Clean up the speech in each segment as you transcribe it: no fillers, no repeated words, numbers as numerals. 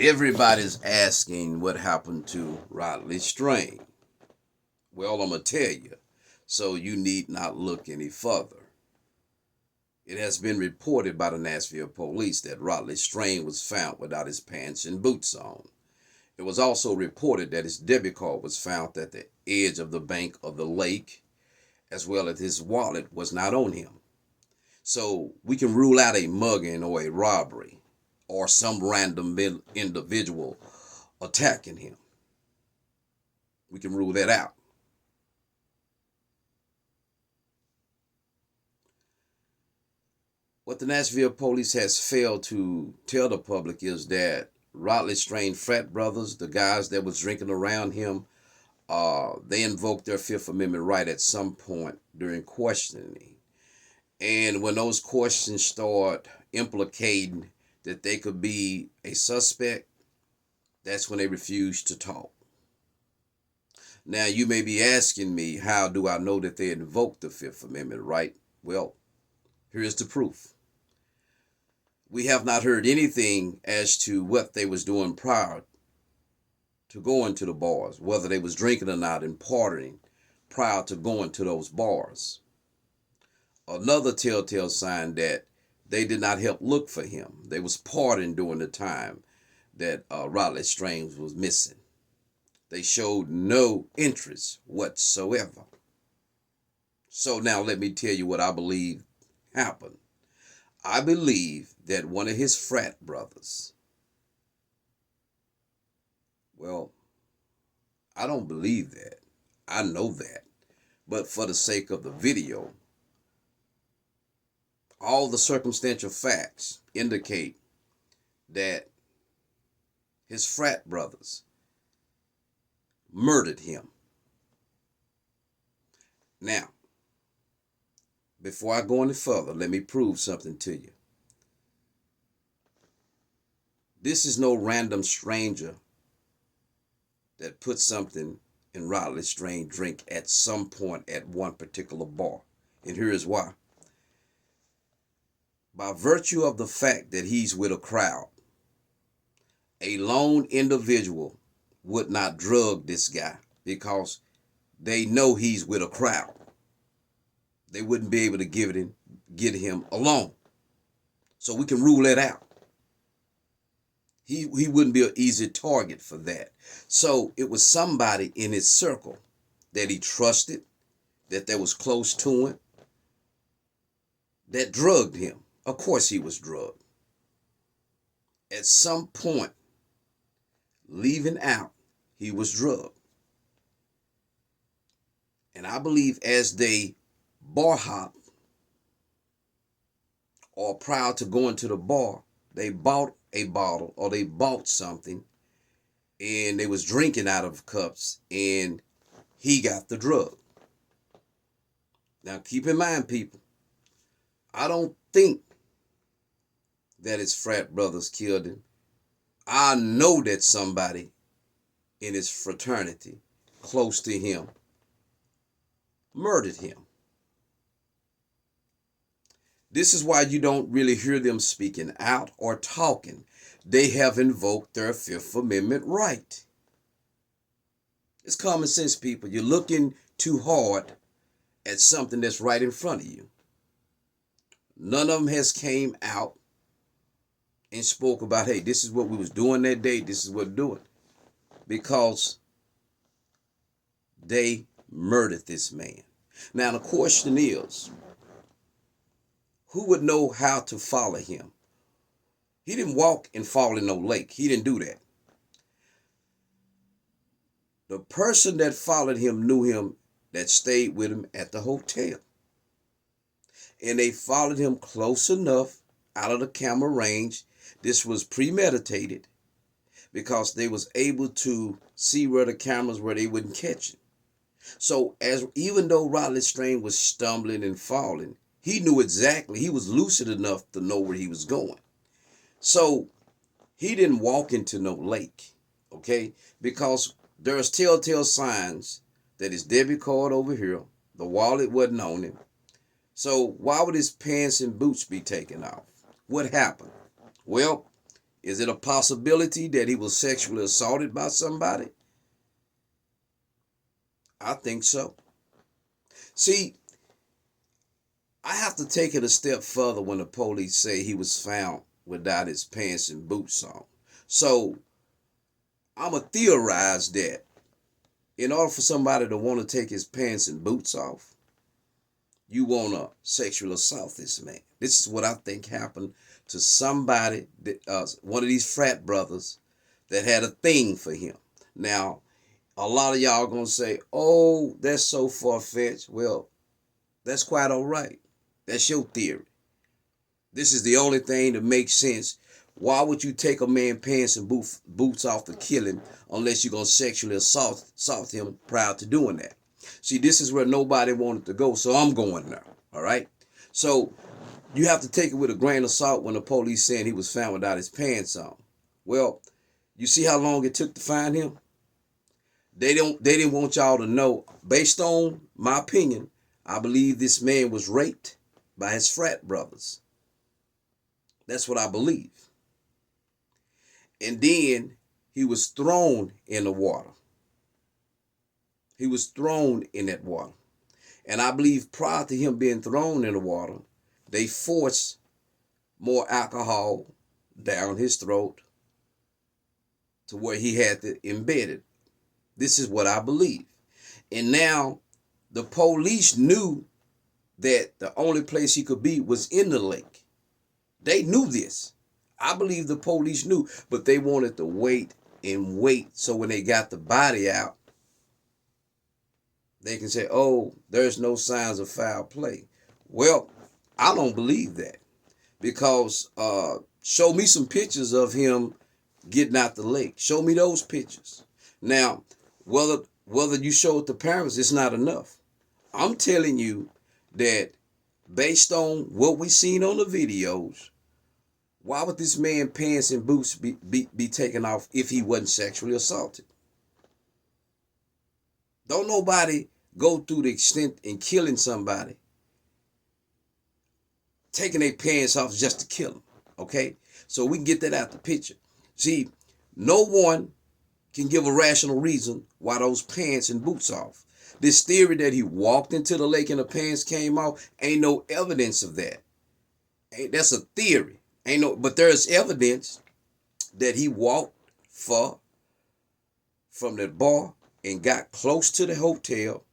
Everybody's asking what happened to Rodley Strain. Well, I'm going to tell you, so you need not look any further. It has been reported by the Nashville police that Rodley Strain was found without his pants and boots on. It was also reported that his debit card was found at the edge of the bank of the lake, as well as his wallet was not on him. So we can rule out a mugging or a robbery or some random individual attacking him. We can rule that out. What the Nashville police has failed to tell the public is that Rodley Strain frat brothers, the guys that was drinking around him, they invoked their Fifth Amendment right at some point during questioning. And when those questions start implicating that they could be a suspect, that's when they refuse to talk. Now, you may be asking me, how do I know that they invoked the Fifth Amendment right? Well, here's the proof. We have not heard anything as to what they was doing prior to going to the bars, whether they was drinking or not and partying prior to going to those bars. Another telltale sign that they did not help look for him. They was partying during the time that Rodley Strain was missing. They showed no interest whatsoever. So now let me tell you what I believe happened. I believe that one of his frat brothers, well, I don't believe that. I know that. But for the sake of the video, all the circumstantial facts indicate that his frat brothers murdered him. Now, before I go any further, let me prove something to you. This is no random stranger that put something in Rodley Strain's drink at some point at one particular bar. And here is why. By virtue of the fact that he's with a crowd, a lone individual would not drug this guy because they know he's with a crowd. They wouldn't be able to get him alone. So we can rule that out. He wouldn't be an easy target for that. So it was somebody in his circle that he trusted, that was close to him, that drugged him. Of course he was drugged. At some point, leaving out, he was drugged. And I believe as they bar hop or prior to going to the bar, they bought a bottle or they bought something and they was drinking out of cups and he got the drug. Now keep in mind, people, I don't think that his frat brothers killed him. I know that somebody in his fraternity close to him murdered him. This is why you don't really hear them speaking out or talking. They have invoked their Fifth Amendment right. It's common sense, people. You're looking too hard at something that's right in front of you. None of them has came out and spoke about, hey, this is what we was doing that day. This is what we're doing. Because they murdered this man. Now, the question is, who would know how to follow him? He didn't walk and fall in no lake. He didn't do that. The person that followed him knew him, that stayed with him at the hotel. And they followed him close enough out of the camera range. This was premeditated because they was able to see where the cameras were, they wouldn't catch it. So even though Rodley Strain was stumbling and falling, he knew exactly, he was lucid enough to know where he was going. So he didn't walk into no lake, okay? Because there's telltale signs that his debit card over here, the wallet wasn't on him. So why would his pants and boots be taken off? What happened? Well, Is it a possibility that he was sexually assaulted by somebody? I think so. See, I have to take it a step further when the police say he was found without his pants and boots on. So I'm going to theorize that in order for somebody to want to take his pants and boots off, you want to sexually assault this man. This is what I think happened to somebody, that, one of these frat brothers that had a thing for him. Now, a lot of y'all going to say, oh, that's so far-fetched. Well, that's quite all right. That's your theory. This is the only thing that makes sense. Why would you take a man's pants and boots off to kill him unless you're going to sexually assault him prior to doing that? See, this is where nobody wanted to go, so I'm going there, all right? So you have to take it with a grain of salt when the police saying he was found without his pants on. Well, you see how long it took to find him? They didn't want y'all to know. Based on my opinion, I believe this man was raped by his frat brothers. That's what I believe. And then he was thrown in the water. He was thrown in that water. And I believe prior to him being thrown in the water, they forced more alcohol down his throat to where he had to embed it. This is what I believe. And now the police knew that the only place he could be was in the lake. They knew this. I believe the police knew, but they wanted to wait and wait so when they got the body out, they can say, oh, there's no signs of foul play. Well, I don't believe that because show me some pictures of him getting out the lake. Show me those pictures. Now, whether you show it to parents, it's not enough. I'm telling you that based on what we seen on the videos, why would this man pants and boots be taken off if he wasn't sexually assaulted? Don't nobody go through the extent in killing somebody, taking their pants off just to kill them, okay? So we can get that out the picture. See, no one can give a rational reason why those pants and boots off. This theory that he walked into the lake and the pants came off, ain't no evidence of that. That's a theory. But there's evidence that he walked from that bar and got close to the hotel,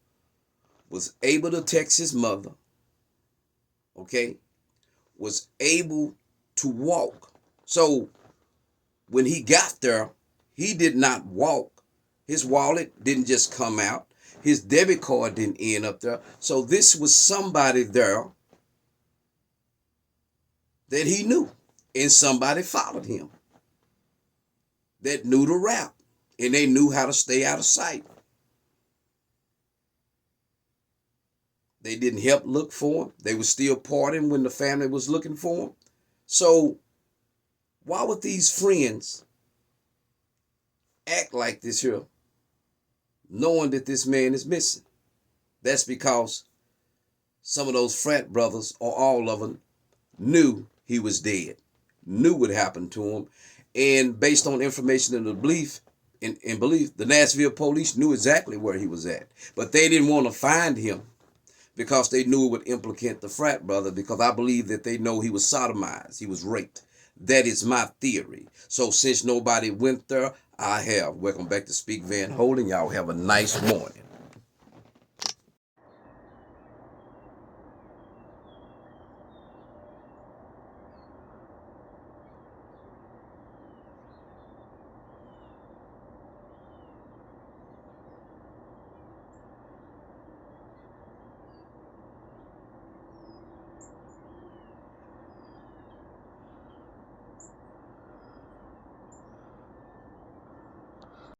was able to text his mother, okay, was able to walk. So when he got there, he did not walk. His wallet didn't just come out. His debit card didn't end up there. So this was somebody there that he knew. And somebody followed him that knew the route. And they knew how to stay out of sight. They didn't help look for him. They were still partying when the family was looking for him. So why would these friends act like this here, knowing that this man is missing? That's because some of those frat brothers, or all of them, knew he was dead, knew what happened to him. And based on information and the belief, the Nashville police knew exactly where he was at. But they didn't want to find him because they knew it would implicate the frat brother, because I believe that they know he was sodomized, he was raped. That is my theory. So since nobody went there, I have. Welcome back to Speak Van Holding. Y'all have a nice morning.